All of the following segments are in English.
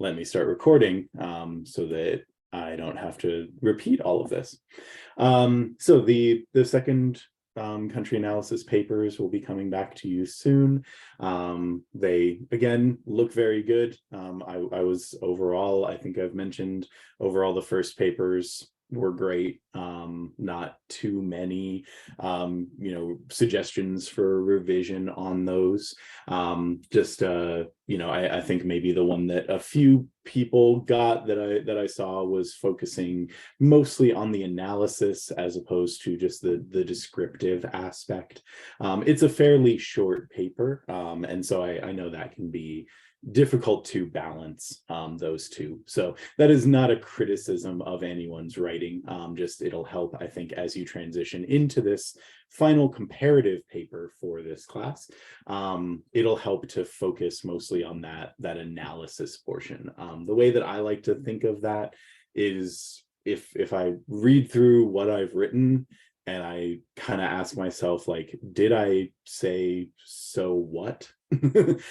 let me start recording so that I don't have to repeat all of this. So the second country analysis papers will be coming back to you soon. They again look very good. I was overall, I think I've mentioned overall the first papers were great. Not too many suggestions for revision on those. I think maybe the one that a few people got that I saw was focusing mostly on the analysis as opposed to just the descriptive aspect. It's a fairly short paper, and so I know that can be difficult to balance those two. So that is not a criticism of anyone's writing. Just it'll help, I think, as you transition into this final comparative paper for this class. It'll help to focus mostly on that analysis portion. The way that I like to think of that is if I read through what I've written and I kind of ask myself, like, did I say so what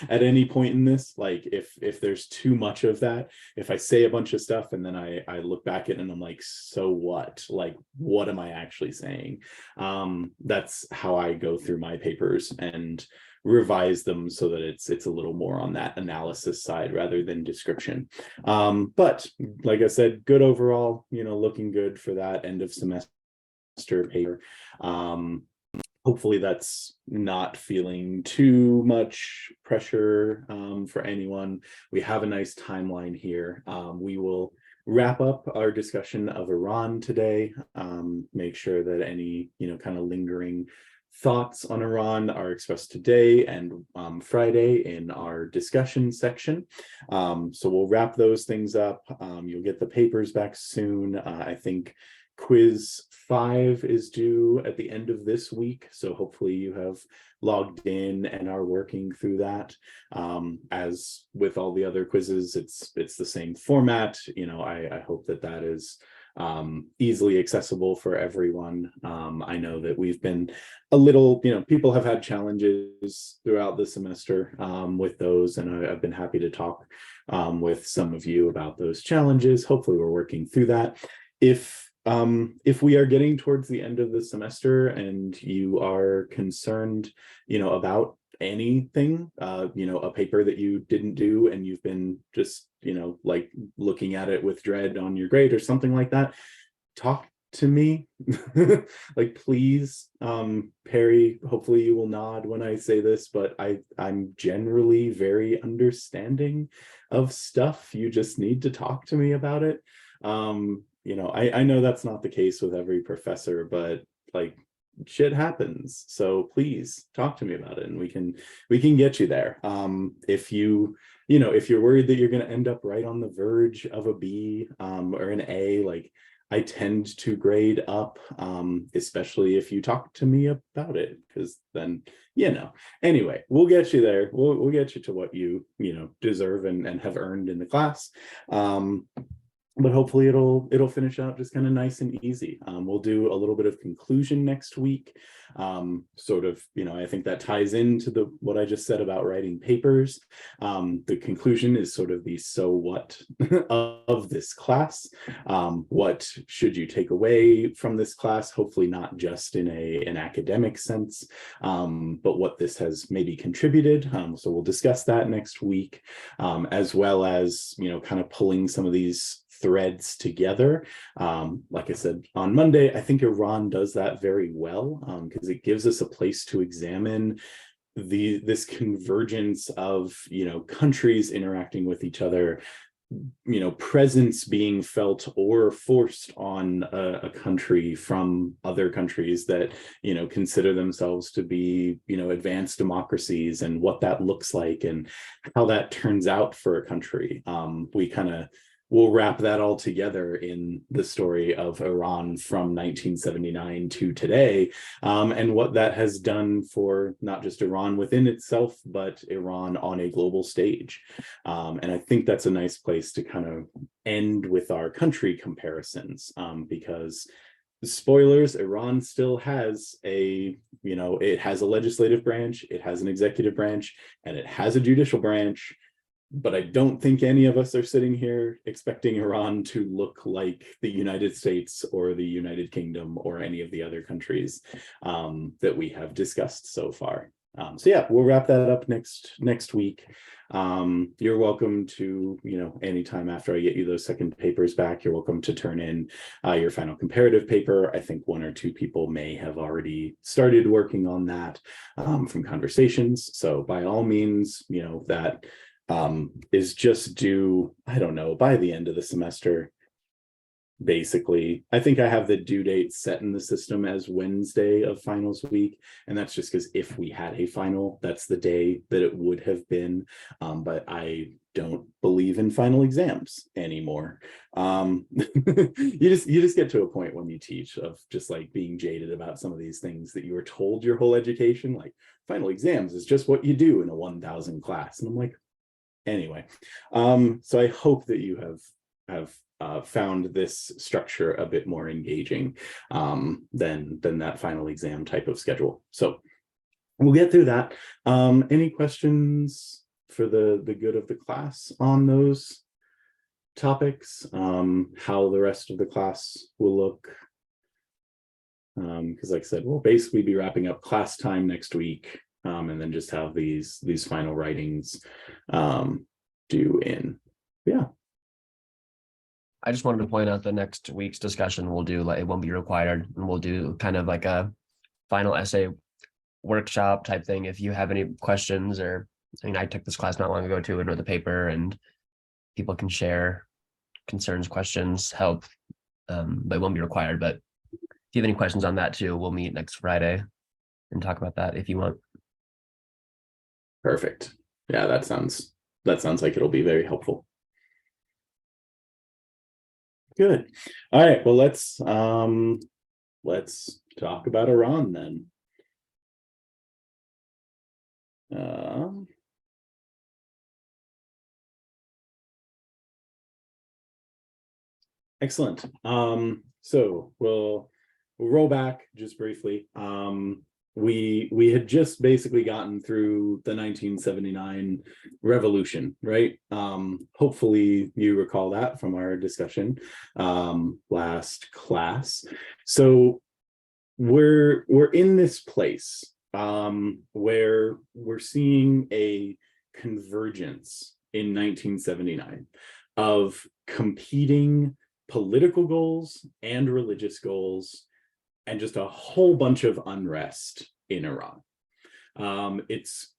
at any point in this? Like, if there's too much of that, if I say a bunch of stuff and then I look back at it and I'm like, so what? Like, what am I actually saying? That's how I go through my papers and revise them so that it's a little more on that analysis side rather than description. But like I said, good overall, looking good for that end of semester paper. Hopefully that's not feeling too much pressure for anyone. We have a nice timeline here. We will wrap up our discussion of Iran today, make sure that any kind of lingering thoughts on Iran are expressed today and Friday in our discussion section. So we'll wrap those things up. You'll get the papers back soon. I think quiz 5 is due at the end of this week, so hopefully you have logged in and are working through that. As with all the other quizzes, it's the same format. I hope that is easily accessible for everyone. I know that we've been a little, people have had challenges throughout the semester with those, and I've been happy to talk with some of you about those challenges. Hopefully we're working through that. If we are getting towards the end of the semester and you are concerned, about anything, a paper that you didn't do and you've been just, like looking at it with dread on your grade or something like that, talk to me. Like, please, Perry, hopefully you will nod when I say this, but I'm generally very understanding of stuff. You just need to talk to me about it. I know that's not the case with every professor, but like, shit happens. So please talk to me about it and we can get you there. If you're worried that you're going to end up right on the verge of a B or an A, like, I tend to grade up, especially if you talk to me about it, because then, anyway, we'll get you there. We'll get you to what you deserve and have earned in the class. But hopefully it'll finish out just kind of nice and easy. We'll do a little bit of conclusion next week. Sort of, I think that ties into what I just said about writing papers. The conclusion is sort of the so what of this class. What should you take away from this class? Hopefully not just in an academic sense, but what this has maybe contributed. So we'll discuss that next week, as well as, kind of pulling some of these threads together. Like I said, on Monday, I think Iran does that very well, because it gives us a place to examine this convergence of countries interacting with each other, presence being felt or forced on a country from other countries that consider themselves to be advanced democracies, and what that looks like and how that turns out for a country. We'll wrap that all together in the story of Iran from 1979 to today, and what that has done for not just Iran within itself, but Iran on a global stage. And I think that's a nice place to kind of end with our country comparisons, because spoilers, Iran still has it has a legislative branch, it has an executive branch, and it has a judicial branch. but I don't think any of us are sitting here expecting Iran to look like the United States or the United Kingdom or any of the other countries that we have discussed so far. So yeah, we'll wrap that up next week. You're welcome to, anytime after I get you those second papers back, you're welcome to turn in your final comparative paper. I think one or two people may have already started working on that from conversations. So by all means, that is just due, I don't know, by the end of the semester. Basically, I think I have the due date set in the system as Wednesday of finals week, and that's just because if we had a final, that's the day that it would have been. But I don't believe in final exams anymore. You just get to a point when you teach of just like being jaded about some of these things that you were told your whole education, like final exams is just what you do in a 1,000 class, and I'm like, anyway. So I hope that you have found this structure a bit more engaging than that final exam type of schedule. So we'll get through that. Any questions for the good of the class on those topics? How the rest of the class will look? Because like I said, we'll basically be wrapping up class time next week, and then just have these final writings due in. Yeah. I just wanted to point out the next week's discussion we'll do, like, it won't be required, and we'll do kind of like a final essay workshop type thing. If you have any questions, or I took this class not long ago too, and wrote the paper, and people can share concerns, questions, help, but it won't be required. But if you have any questions on that too, we'll meet next Friday and talk about that if you want. Perfect. Yeah, that sounds like it'll be very helpful. Good. All right. Well, let's talk about Iran then. Excellent. So we'll roll back just briefly. We had just basically gotten through the 1979 revolution, right? Hopefully you recall that from our discussion last class. So we're in this place where we're seeing a convergence in 1979 of competing political goals and religious goals, and just a whole bunch of unrest in Iran. It's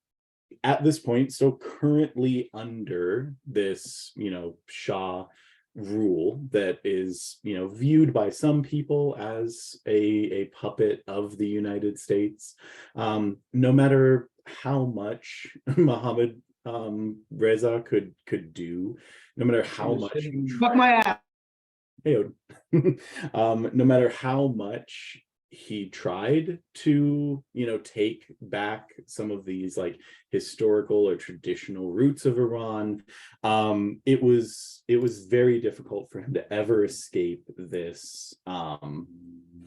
at this point still currently under this, Shah rule that is, viewed by some people as a puppet of the United States. No matter how much Mohammad Reza could do, no matter how much fuck my ass. No matter how much he tried to, take back some of these like historical or traditional roots of Iran, it was very difficult for him to ever escape this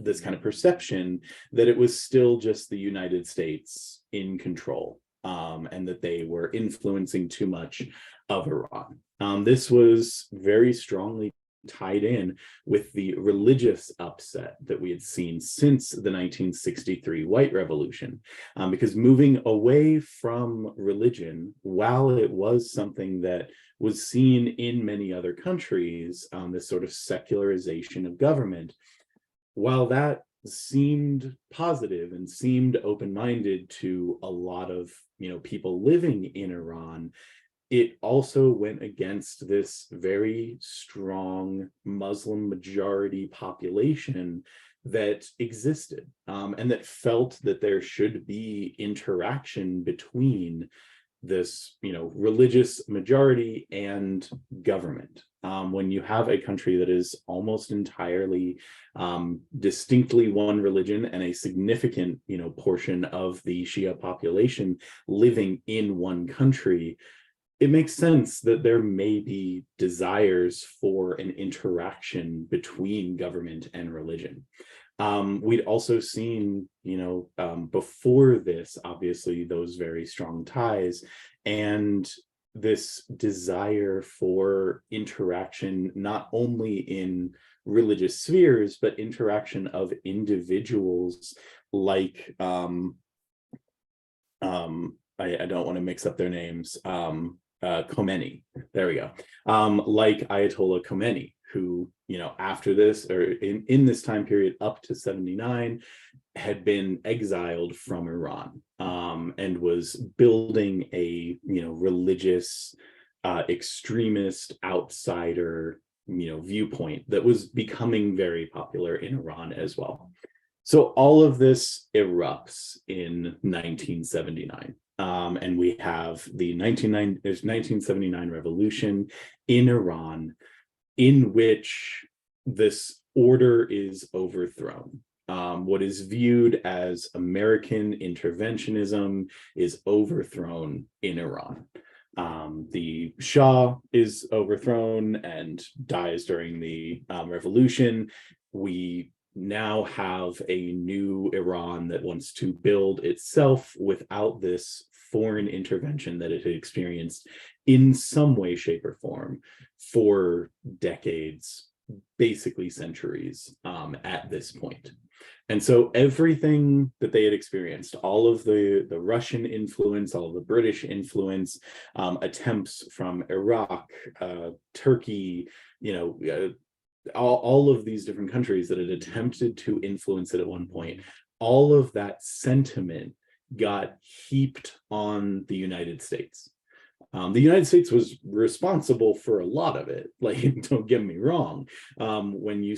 this kind of perception that it was still just the United States in control, and that they were influencing too much of Iran. This was very strongly tied in with the religious upset that we had seen since the 1963 White Revolution, because moving away from religion, while it was something that was seen in many other countries, this sort of secularization of government, while that seemed positive and seemed open-minded to a lot of people living in Iran, it also went against this very strong Muslim majority population that existed, and that felt that there should be interaction between this, religious majority and government. When you have a country that is almost entirely distinctly one religion, and a significant, portion of the Shia population living in one country, it makes sense that there may be desires for an interaction between government and religion. We'd also seen, before this, obviously, those very strong ties. And this desire for interaction, not only in religious spheres, but interaction of individuals like I don't want to mix up their names. Khomeini. There we go. Like Ayatollah Khomeini, who, after this, or in this time period up to 79, had been exiled from Iran, and was building a, religious, extremist outsider, viewpoint that was becoming very popular in Iran as well. So all of this erupts in 1979. And we have the 1979 revolution in Iran, in which this order is overthrown. What is viewed as American interventionism is overthrown in Iran. The Shah is overthrown and dies during the revolution. We now have a new Iran that wants to build itself without this foreign intervention that it had experienced in some way, shape, or form for decades, basically centuries, at this point. And so everything that they had experienced, all of the Russian influence, all of the British influence, attempts from Iraq, Turkey, all of these different countries that had attempted to influence it at one point, all of that sentiment got heaped on the United States. The United States was responsible for a lot of it. Like, don't get me wrong. When you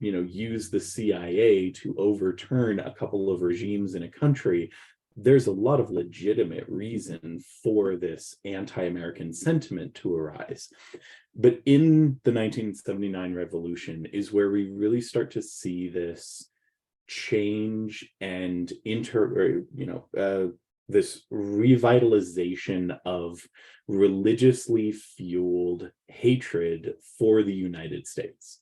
use the CIA to overturn a couple of regimes in a country, there's a lot of legitimate reason for this anti-American sentiment to arise. But in the 1979 revolution is where we really start to see this change and this revitalization of religiously fueled hatred for the United States.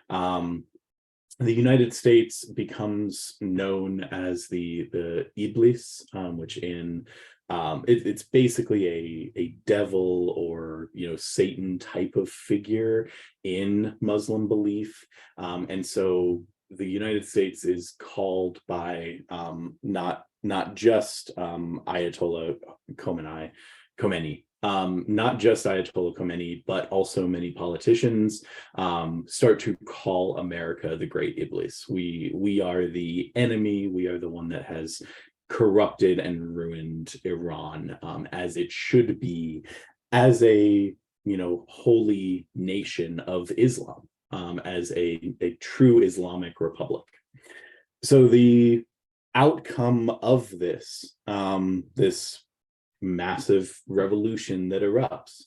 The United States becomes known as the Iblis, which it's basically a devil or Satan type of figure in Muslim belief, and so the United States is called by not just Ayatollah Khomeini, not just Ayatollah Khomeini, but also many politicians start to call America the Great Iblis. We are the enemy. We are the one that has corrupted and ruined Iran, as it should be, as a holy nation of Islam, as a true Islamic republic. So the outcome of this massive revolution that erupts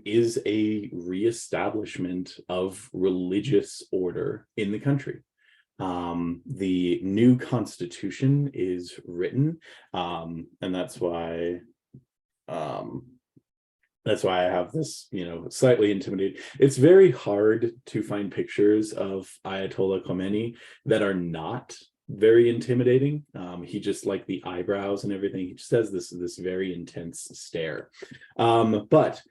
is a reestablishment of religious order in the country. The new constitution is written, and that's why I have this, slightly intimidated. It's very hard to find pictures of Ayatollah Khomeini that are not very intimidating. He just, like the eyebrows and everything, he just has this very intense stare. But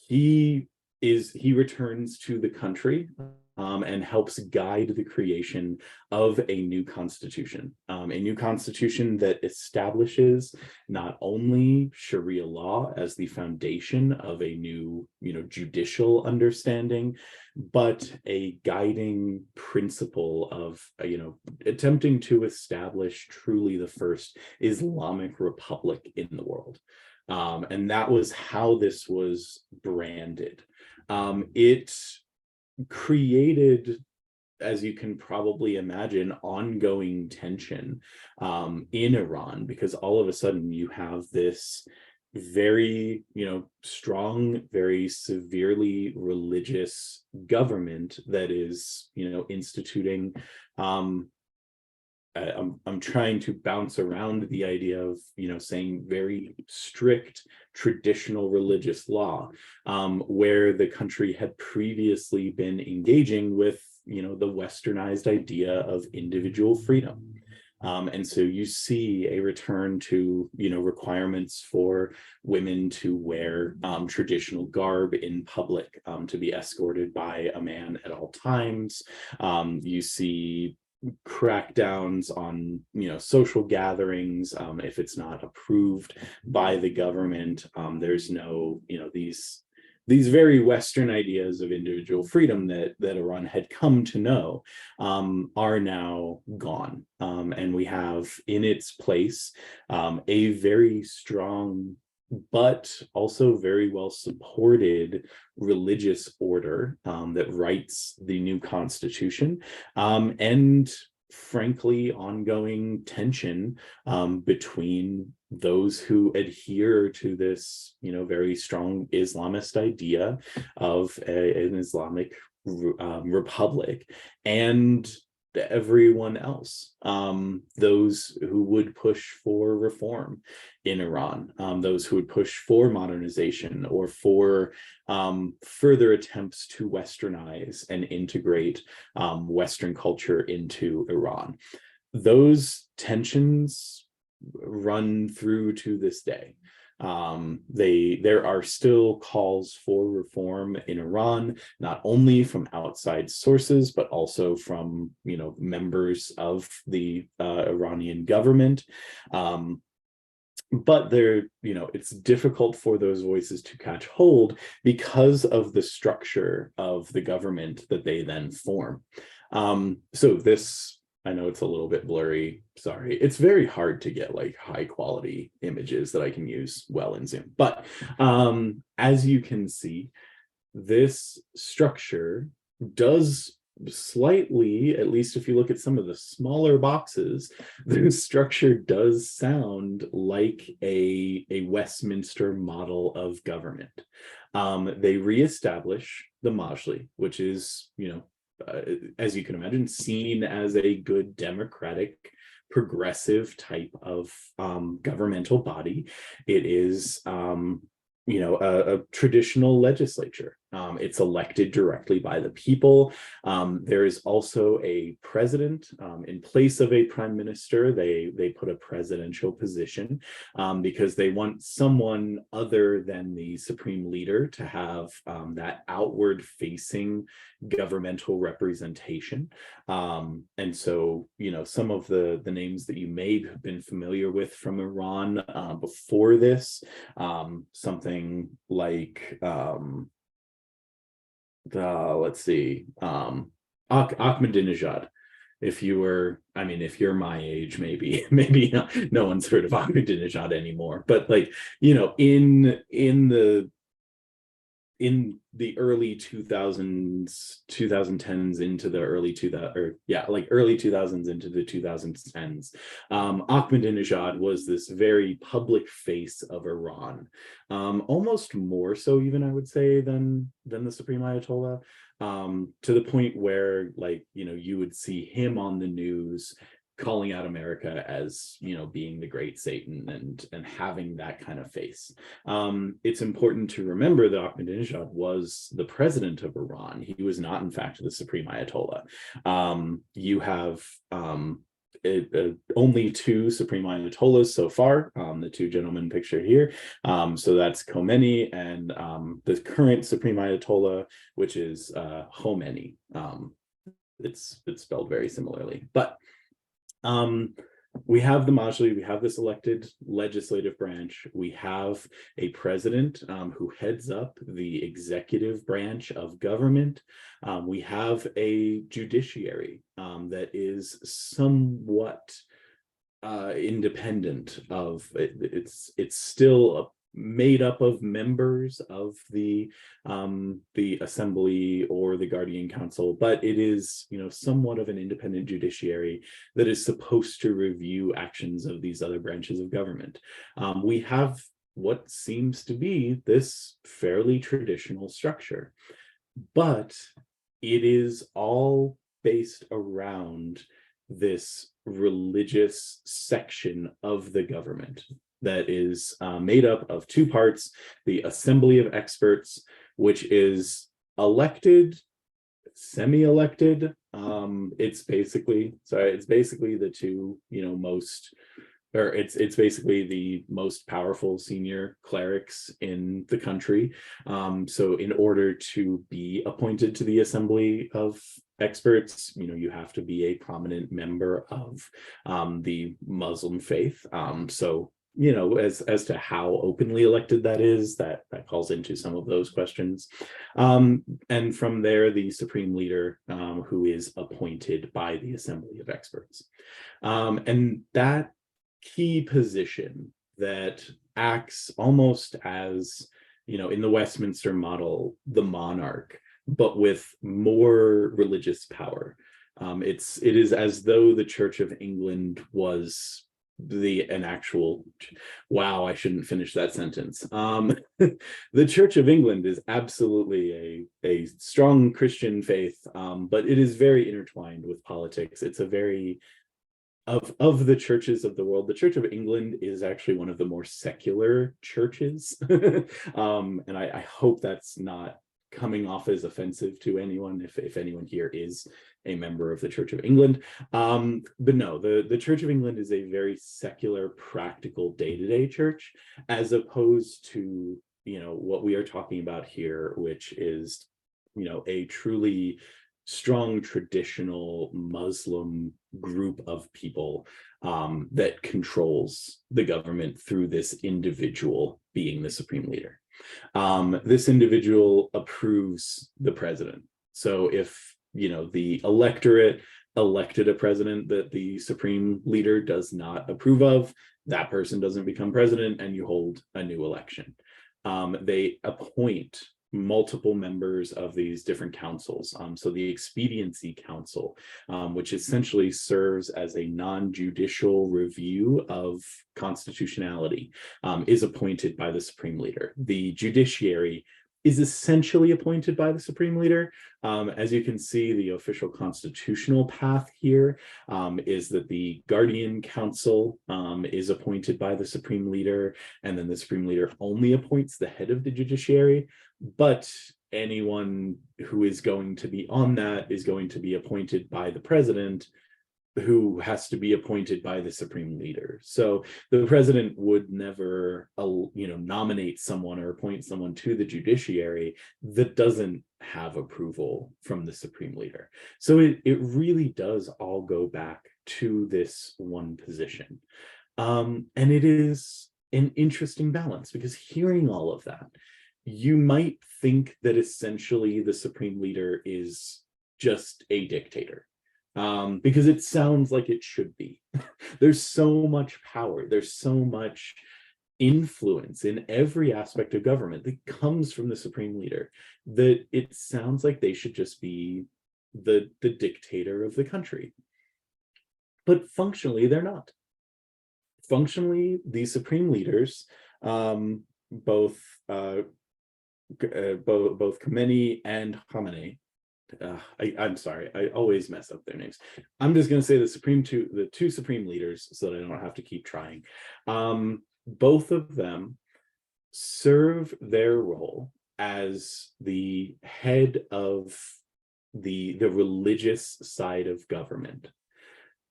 he returns to the country and helps guide the creation of a new constitution that establishes not only Sharia law as the foundation of a new, judicial understanding, but a guiding principle of, attempting to establish truly the first Islamic republic in the world. And that was how this was branded. It created, as you can probably imagine, ongoing tension in Iran, because all of a sudden you have this very, strong, very severely religious government that is, instituting I'm trying to bounce around the idea of, saying very strict traditional religious law, where the country had previously been engaging with, the westernized idea of individual freedom. And so you see a return to, requirements for women to wear traditional garb in public, to be escorted by a man at all times. You see crackdowns on social gatherings if it's not approved by the government. There's no these very Western ideas of individual freedom that Iran had come to know are now gone, and we have in its place a very strong but also very well supported religious order that writes the new constitution, and frankly ongoing tension between those who adhere to this very strong Islamist idea of an Islamic republic, and everyone else, those who would push for reform in Iran, those who would push for modernization or for further attempts to westernize and integrate Western culture into Iran. Those tensions run through to this day. There are still calls for reform in Iran, not only from outside sources, but also from members of the Iranian government. But it's difficult for those voices to catch hold because of the structure of the government that they then form. So this, I know it's a little bit blurry, sorry. It's very hard to get like high quality images that I can use well in Zoom. But as you can see, this structure does slightly, at least if you look at some of the smaller boxes, the structure does sound like a Westminster model of government. They reestablish the Majlis, which is, as you can imagine, seen as a good democratic, progressive type of governmental body. It is, a traditional legislature. It's elected directly by the people. There is also a president in place of a prime minister. They put a presidential position because they want someone other than the supreme leader to have that outward facing governmental representation. And so, some of the names that you may have been familiar with from Iran before this, something like let's see, Ahmadinejad. If you're my age, maybe no one's heard of Ahmadinejad anymore, but in the early 2000s, 2010s into the early 2000s, early 2000s into the 2010s, Ahmadinejad was this very public face of Iran, almost more so even, I would say, than the Supreme Ayatollah, to the point where you would see him on the news calling out America as being the great Satan and having that kind of face. It's important to remember that Ahmadinejad was the president of Iran. He was not, in fact, the Supreme Ayatollah. You have only two Supreme Ayatollahs so far, the two gentlemen pictured here. So that's Khomeini and the current Supreme Ayatollah, which is Khomeini. It's spelled very similarly, but we have the Majlis, we have this elected legislative branch, we have a president who heads up the executive branch of government. We have a judiciary that is somewhat independent of it's still made up of members of the assembly or the guardian council, but it is somewhat of an independent judiciary that is supposed to review actions of these other branches of government. We have what seems to be this fairly traditional structure, but it is all based around this religious section of the government that is made up of two parts: the Assembly of Experts, which is elected semi-elected. It's basically the two, most, or it's basically the most powerful senior clerics in the country. So in order to be appointed to the Assembly of Experts, you have to be a prominent member of the Muslim faith. So as to how openly elected that is, that calls into some of those questions. And from there, the supreme leader, who is appointed by the Assembly of Experts. And that key position that acts almost as, in the Westminster model, the monarch, but with more religious power. It is as though the Church of England was an actual, wow, I shouldn't finish that sentence. The Church of England is absolutely a strong Christian faith, but it is very intertwined with politics. It's a very, of the churches of the world, the Church of England is actually one of the more secular churches. And I hope that's not coming off as offensive to anyone, if anyone here is a member of the Church of England. But no, the Church of England is a very secular, practical, day-to-day church, as opposed to, what we are talking about here, which is, a truly strong traditional Muslim group of people that controls the government through this individual being the supreme leader. This individual approves the president. So if, the electorate elected a president that the supreme leader does not approve of, that person doesn't become president and you hold a new election. They appoint multiple members of these different councils. So the Expediency Council, which essentially serves as a non-judicial review of constitutionality, is appointed by the supreme leader. The judiciary is essentially appointed by the supreme leader. As you can see, the official constitutional path here is that the Guardian Council is appointed by the supreme leader, and then the supreme leader only appoints the head of the judiciary. But anyone who is going to be on that is going to be appointed by the president, who has to be appointed by the supreme leader. So the president would never, nominate someone or appoint someone to the judiciary that doesn't have approval from the supreme leader. So it really does all go back to this one position. And it is an interesting balance, because hearing all of that, you might think that essentially the supreme leader is just a dictator. Because it sounds like it should be. There's so much power, there's so much influence in every aspect of government that comes from the supreme leader, that it sounds like they should just be the dictator of the country. But functionally, they're not. Functionally, the supreme leaders, both Khomeini and Khamenei, I'm sorry, I always mess up their names. I'm just going to say the two supreme leaders so that I don't have to keep trying. Both of them serve their role as the head of the religious side of government,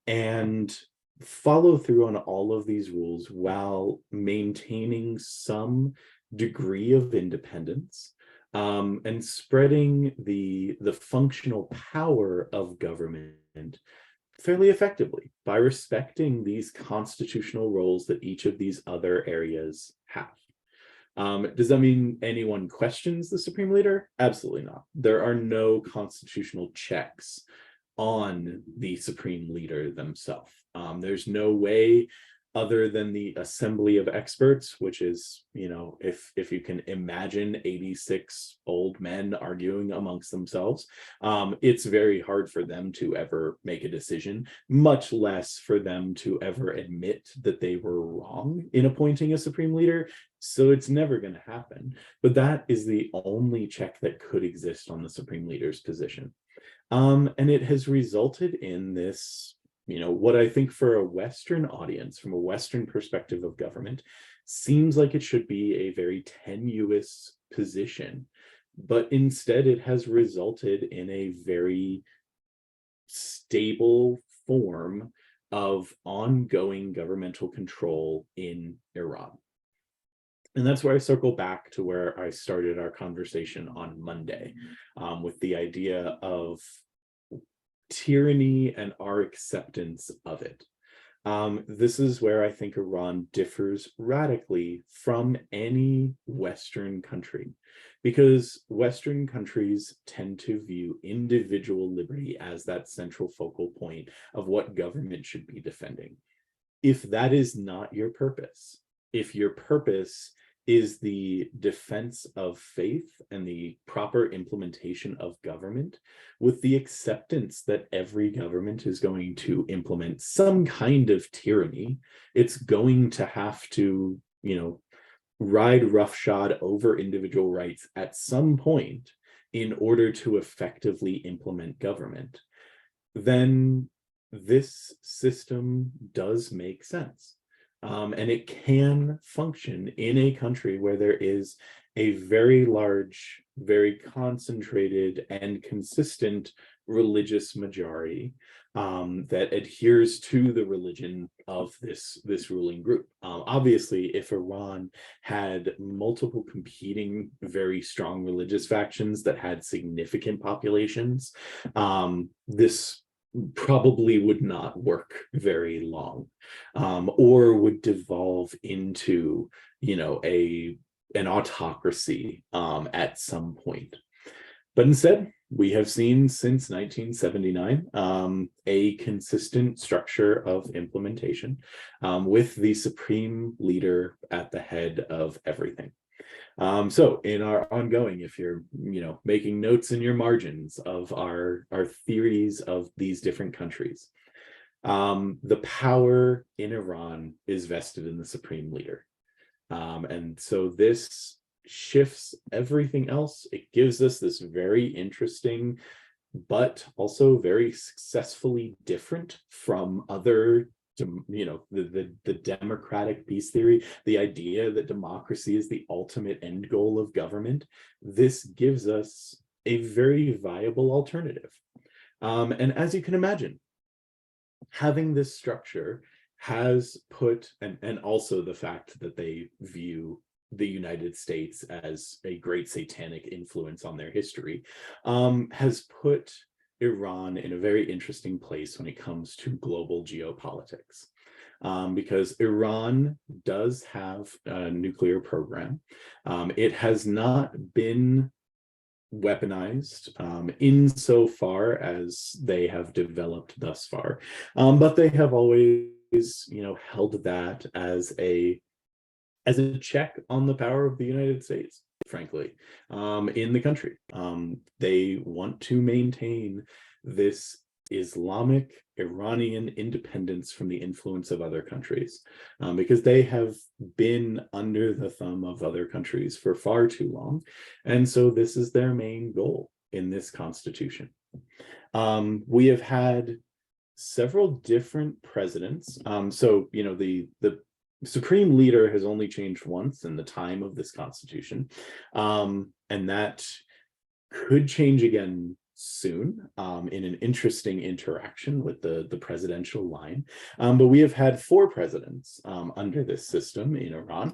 and follow through on all of these rules while maintaining some degree of independence, and spreading the functional power of government fairly effectively by respecting these constitutional roles that each of these other areas have. Does that mean anyone questions the supreme leader? Absolutely not. There are no constitutional checks on the supreme leader themselves. There's no way, other than the Assembly of Experts, which is, if you can imagine 86 old men arguing amongst themselves, it's very hard for them to ever make a decision, much less for them to ever admit that they were wrong in appointing a supreme leader. So it's never going to happen. But that is the only check that could exist on the supreme leader's position. And it has resulted in this, what I think for a Western audience, from a Western perspective of government, seems like it should be a very tenuous position, but instead it has resulted in a very stable form of ongoing governmental control in Iran. And that's where I circle back to where I started our conversation on Monday, with the idea of tyranny and our acceptance of it. This is where I think Iran differs radically from any Western country, because Western countries tend to view individual liberty as that central focal point of what government should be defending. If that is not your purpose, if your purpose is the defense of faith and the proper implementation of government, with the acceptance that every government is going to implement some kind of tyranny, it's going to have to, ride roughshod over individual rights at some point in order to effectively implement government, then this system does make sense. And it can function in a country where there is a very large, very concentrated and consistent religious majority that adheres to the religion of this ruling group. Obviously, if Iran had multiple competing, very strong religious factions that had significant populations, this probably would not work very long, or would devolve into, an autocracy at some point. But instead, we have seen since 1979 a consistent structure of implementation, with the supreme leader at the head of everything. So in our ongoing, if you're, making notes in your margins of our theories of these different countries, the power in Iran is vested in the supreme leader. And so this shifts everything else. It gives us this very interesting, but also very successfully different from other, the democratic peace theory, the idea that democracy is the ultimate end goal of government. This gives us a very viable alternative. And as you can imagine, having this structure has put, and also the fact that they view the United States as a great satanic influence on their history, has put Iran in a very interesting place when it comes to global geopolitics. Because Iran does have a nuclear program. It has not been weaponized insofar as they have developed thus far, but they have always, held that as a check on the power of the United States, frankly, in the country. They want to maintain this Islamic Iranian independence from the influence of other countries, because they have been under the thumb of other countries for far too long. And so this is their main goal in this constitution. We have had several different presidents. So, the supreme leader has only changed once in the time of this constitution. And that could change again soon, in an interesting interaction with the presidential line. But we have had 4 presidents under this system in Iran.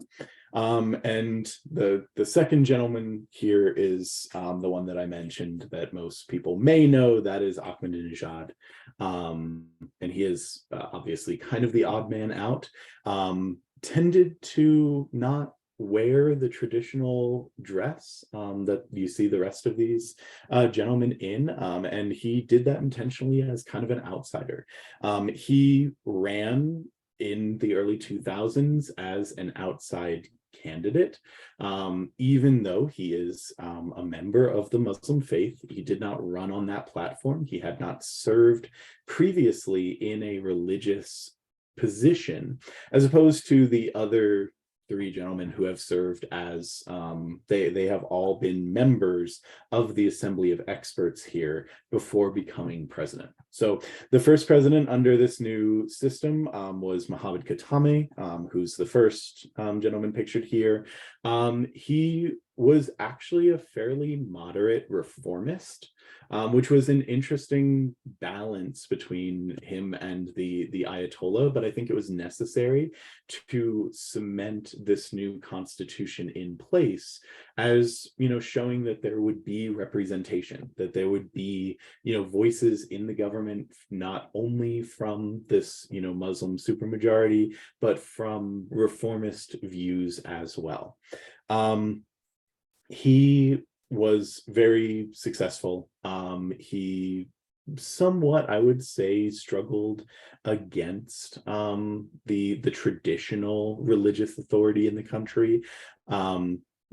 And the second gentleman here is the one that I mentioned that most people may know, that is Ahmadinejad. And he is obviously kind of the odd man out, tended to not wear the traditional dress that you see the rest of these gentlemen in, and he did that intentionally as kind of an outsider. He ran in the early 2000s as an outside candidate, even though he is a member of the Muslim faith. He did not run on that platform. He had not served previously in a religious position, as opposed to the other 3 gentlemen who have served as, they have all been members of the Assembly of Experts here before becoming president. So the first president under this new system was Mohammad Khatami, who's the first gentleman pictured here. He was actually a fairly moderate reformist, which was an interesting balance between him and the Ayatollah. But I think it was necessary to cement this new constitution in place, as showing that there would be representation, that there would be voices in the government, not only from this Muslim supermajority, but from reformist views as well. He was very successful. He somewhat, I would say, struggled against the traditional religious authority in the country.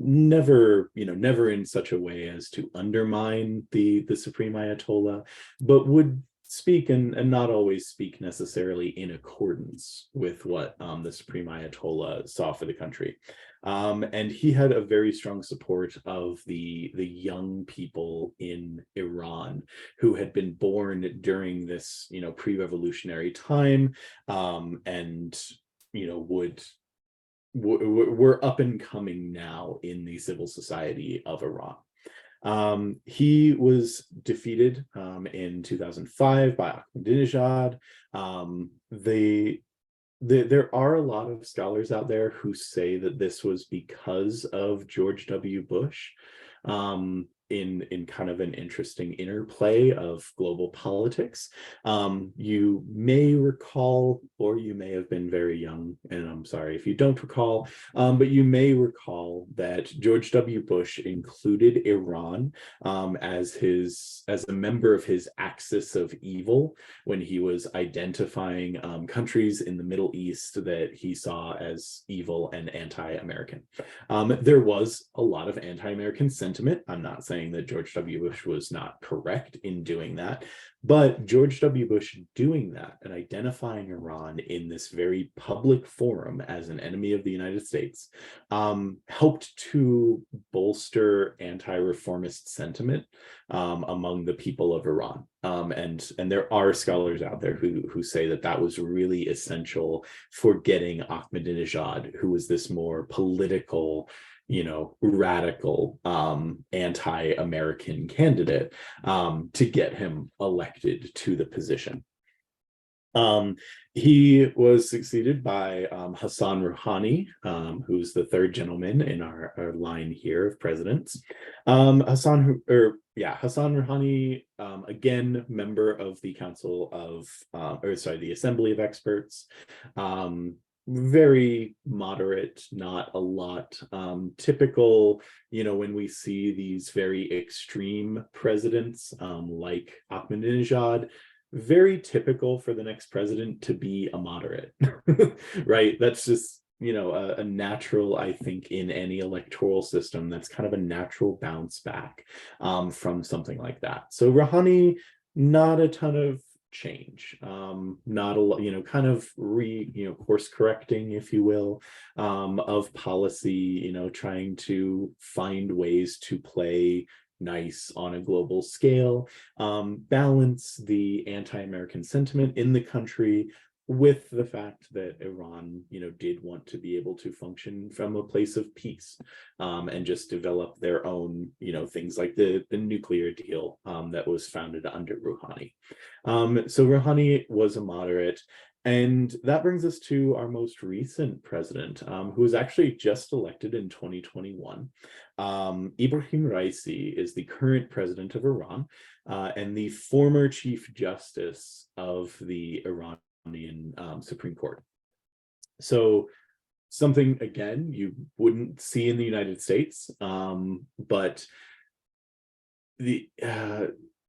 Never in such a way as to undermine the Supreme Ayatollah, but would speak and not always speak necessarily in accordance with what the Supreme Ayatollah saw for the country. And he had a very strong support of the young people in Iran who had been born during this pre-revolutionary time, and were up and coming now in the civil society of Iran. He was defeated in 2005 by Ahmadinejad. There are a lot of scholars out there who say that this was because of George W. Bush, in kind of an interesting interplay of global politics. You may recall, or you may have been very young, and I'm sorry if you don't recall, but you may recall that George W. Bush included Iran as a member of his axis of evil when he was identifying countries in the Middle East that he saw as evil and anti-American. There was a lot of anti-American sentiment. I'm not saying that George W. Bush was not correct in doing that, but George W. Bush doing that and identifying Iran in this very public forum as an enemy of the United States helped to bolster anti-reformist sentiment among the people of Iran. And there are scholars out there who say that that was really essential for getting Ahmadinejad, who was this more political, radical, anti-American candidate, to get him elected to the position. He was succeeded by Hassan Rouhani, who's the third gentleman in our line here of presidents. Hassan Rouhani, again, member of the Council of, the Assembly of Experts. Very moderate, not a lot. Typical, when we see these very extreme presidents like Ahmadinejad, very typical for the next president to be a moderate, right? That's just, a natural, I think, in any electoral system, that's kind of a natural bounce back from something like that. So Rouhani, not a ton of change, not a lot, kind of course correcting, if you will, of policy, trying to find ways to play nice on a global scale, balance the anti-American sentiment in the country with the fact that Iran, did want to be able to function from a place of peace, and just develop their own, things like the nuclear deal that was founded under Rouhani. So Rouhani was a moderate. And that brings us to our most recent president, who was actually just elected in 2021. Ibrahim Raisi is the current president of Iran, and the former chief justice of the Iranian Supreme Court. So something, again, you wouldn't see in the United States, but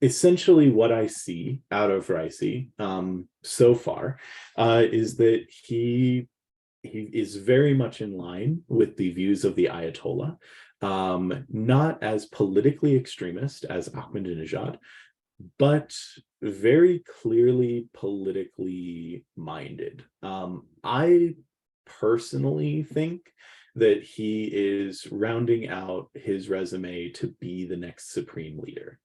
essentially what I see out of Raisi so far is that he is very much in line with the views of the Ayatollah, not as politically extremist as Ahmadinejad, but very clearly politically minded. I personally think that he is rounding out his resume to be the next supreme leader.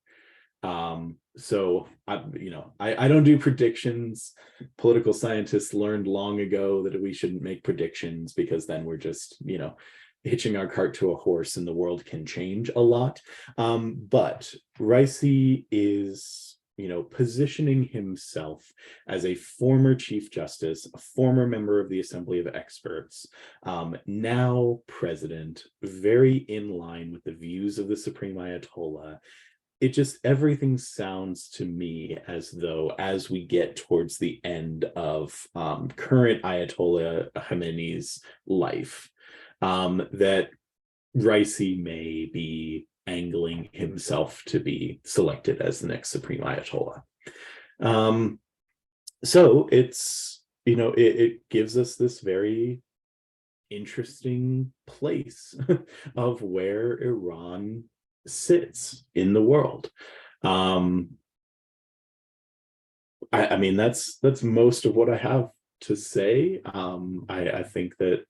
So I don't do predictions. Political scientists learned long ago that we shouldn't make predictions, because then we're just, hitching our cart to a horse and the world can change a lot. But Raisi is, positioning himself as a former Chief Justice, a former member of the Assembly of Experts, now president, very in line with the views of the Supreme Ayatollah. It just, everything sounds to me as though, as we get towards the end of current Ayatollah Khamenei's life, that Raisi may be angling himself to be selected as the next Supreme Ayatollah. So it's, it gives us this very interesting place of where Iran sits in the world. I mean, that's most of what I have to say. I think that,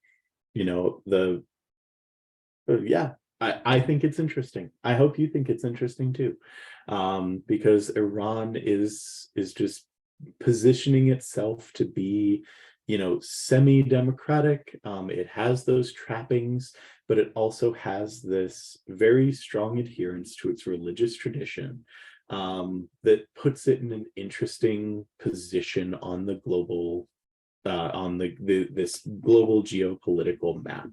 I think it's interesting. I hope you think it's interesting too, because Iran is just positioning itself to be, semi-democratic. It has those trappings, but it also has this very strong adherence to its religious tradition, that puts it in an interesting position on the global, on this global geopolitical map.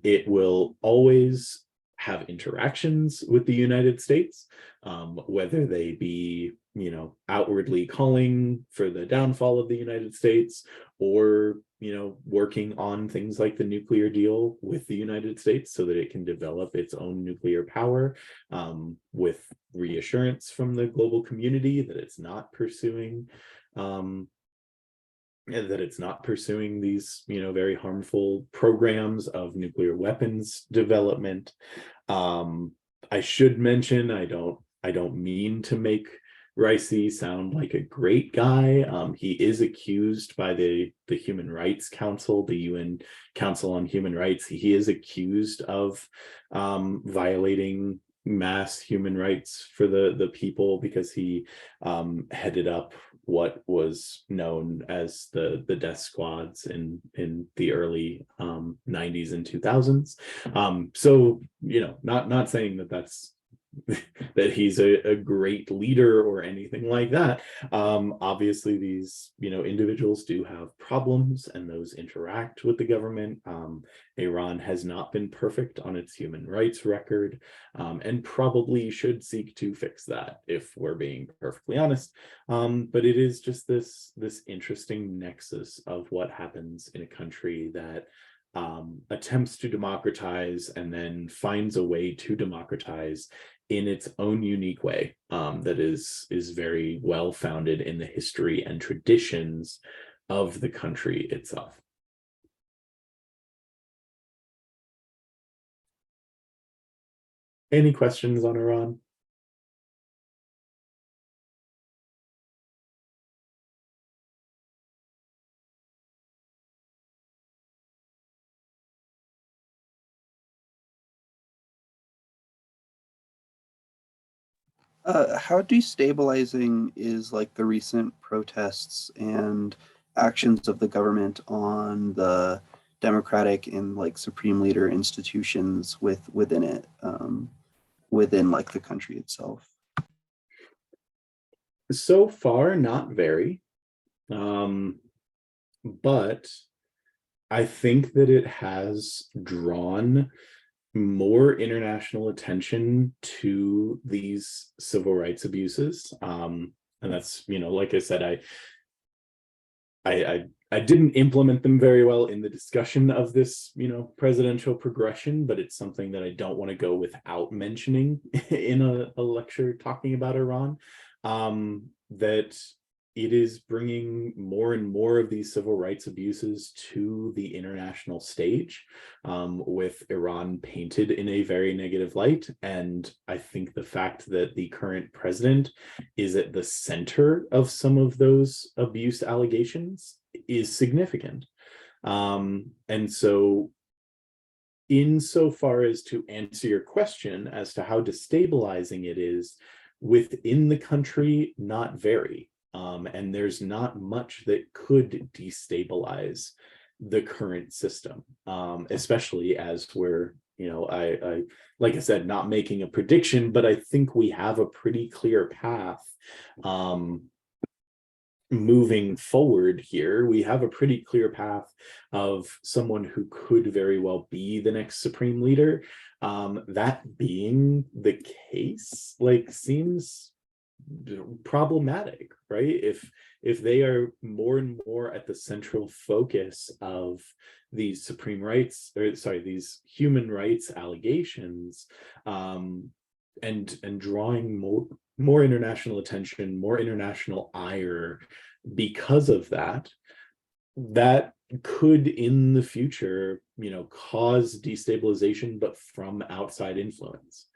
It will always have interactions with the United States, whether they be, outwardly calling for the downfall of the United States, or, working on things like the nuclear deal with the United States so that it can develop its own nuclear power, with reassurance from the global community that it's not pursuing, these, very harmful programs of nuclear weapons development. I should mention, I don't mean to make Raisi sound like a great guy. He is accused by the Human Rights Council, the UN Council on Human Rights. He is accused of violating mass human rights for the people, because he headed up what was known as the death squads in the early 90s and 2000s. So, not saying that that's that he's a great leader or anything like that. Obviously, these, individuals do have problems, and those interact with the government. Iran has not been perfect on its human rights record, and probably should seek to fix that, if we're being perfectly honest. But it is just this interesting nexus of what happens in a country that attempts to democratize and then finds a way to democratize in its own unique way, that is very well founded in the history and traditions of the country itself. Any questions on Iran? How destabilizing is like the recent protests and actions of the government on the democratic and like supreme leader institutions within it, within like the country itself? So far, not very. But I think that it has drawn more international attention to these civil rights abuses. And that's, like I said, I didn't implement them very well in the discussion of this, presidential progression, but it's something that I don't want to go without mentioning in a lecture talking about Iran. That it is bringing more and more of these civil rights abuses to the international stage, with Iran painted in a very negative light. And I think the fact that the current president is at the center of some of those abuse allegations is significant. And so, insofar as to answer your question as to how destabilizing it is within the country, not very. And there's not much that could destabilize the current system, especially as we're, I like I said, not making a prediction, but I think we have a pretty clear path moving forward here. We have a pretty clear path of someone who could very well be the next supreme leader. That being the case, like, seems problematic, right? If they are more and more at the central focus of these these human rights allegations, and drawing more international attention, more international ire because of that, that could in the future, cause destabilization, but from outside influence.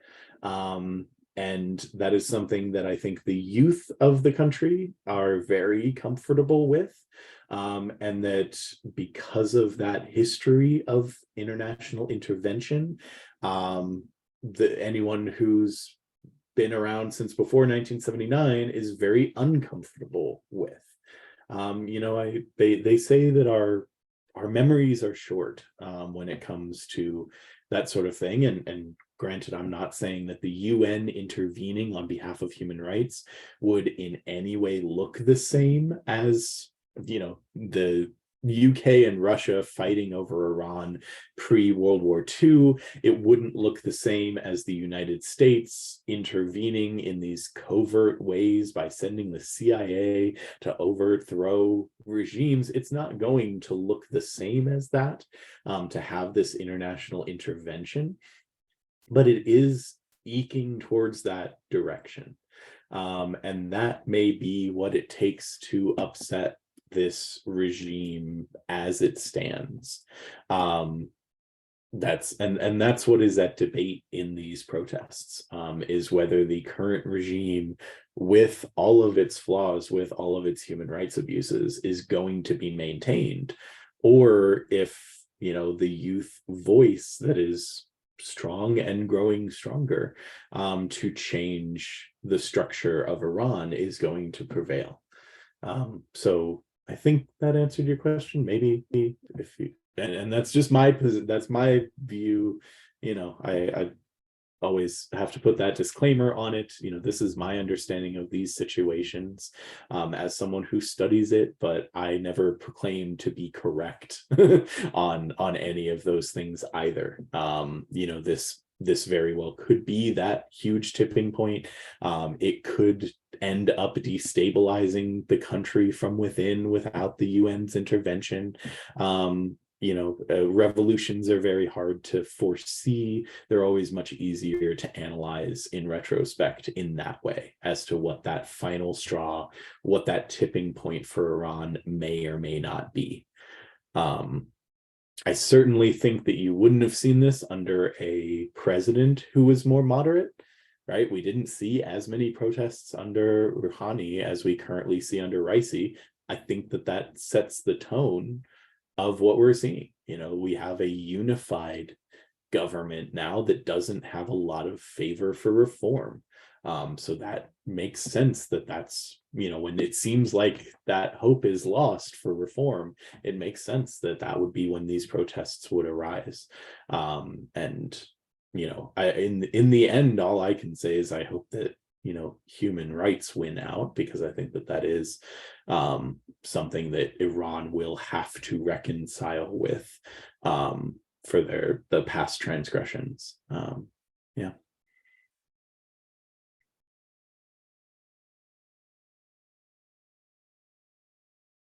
And that is something that I think the youth of the country are very comfortable with. And that because of that history of international intervention, anyone who's been around since before 1979 is very uncomfortable with. They say that our memories are short when it comes to that sort of thing. And granted, I'm not saying that the UN intervening on behalf of human rights would in any way look the same as, the UK and Russia fighting over Iran pre-World War II. It wouldn't look the same as the United States intervening in these covert ways by sending the CIA to overthrow regimes. It's not going to look the same as that, to have this international intervention, but it is eking towards that direction. And that may be what it takes to upset this regime as it stands. That's what is at debate in these protests, is whether the current regime, with all of its flaws, with all of its human rights abuses, is going to be maintained, or if the youth voice that is strong and growing stronger to change the structure of Iran is going to prevail. So I think that answered your question. Maybe if you, and that's just that's my view. I always have to put that disclaimer on it. This is my understanding of these situations, as someone who studies it, but I never proclaim to be correct on any of those things either. This very well could be that huge tipping point. It could end up destabilizing the country from within without the UN's intervention. Revolutions are very hard to foresee. They're always much easier to analyze in retrospect in that way, as to what that final straw, what that tipping point for Iran may or may not be. I certainly think that you wouldn't have seen this under a president who was more moderate, right? We didn't see as many protests under Rouhani as we currently see under Raisi. I think that sets the tone of what we're seeing. We have a unified government now that doesn't have a lot of favor for reform. So that makes sense that's, when it seems like that hope is lost for reform, it makes sense that would be when these protests would arise. And, in the end, all I can say is I hope that, human rights win out, because I think that is something that Iran will have to reconcile with for the past transgressions. Yeah.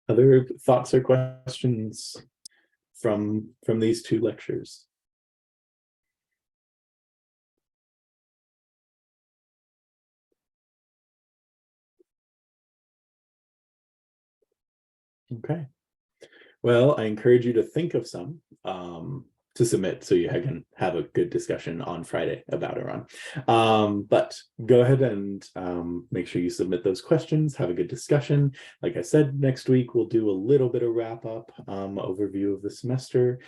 Other thoughts or questions from these two lectures? Okay. Well, I encourage you to think of some to submit, so you can have a good discussion on Friday about Iran. But go ahead and make sure you submit those questions, have a good discussion. Like I said, next week we'll do a little bit of wrap up, overview of the semester.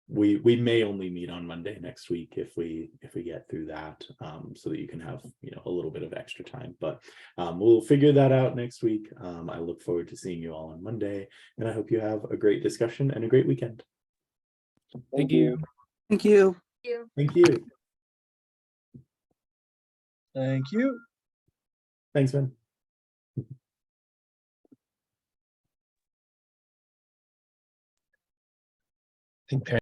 we may only meet on Monday next week if we get through that, so that you can have, you know, a little bit of extra time. But we'll figure that out next week. I look forward to seeing you all on Monday, and I hope you have a great discussion and a great weekend. Thank you. Thank you. Thank you. Thank you. Thanks, man. I think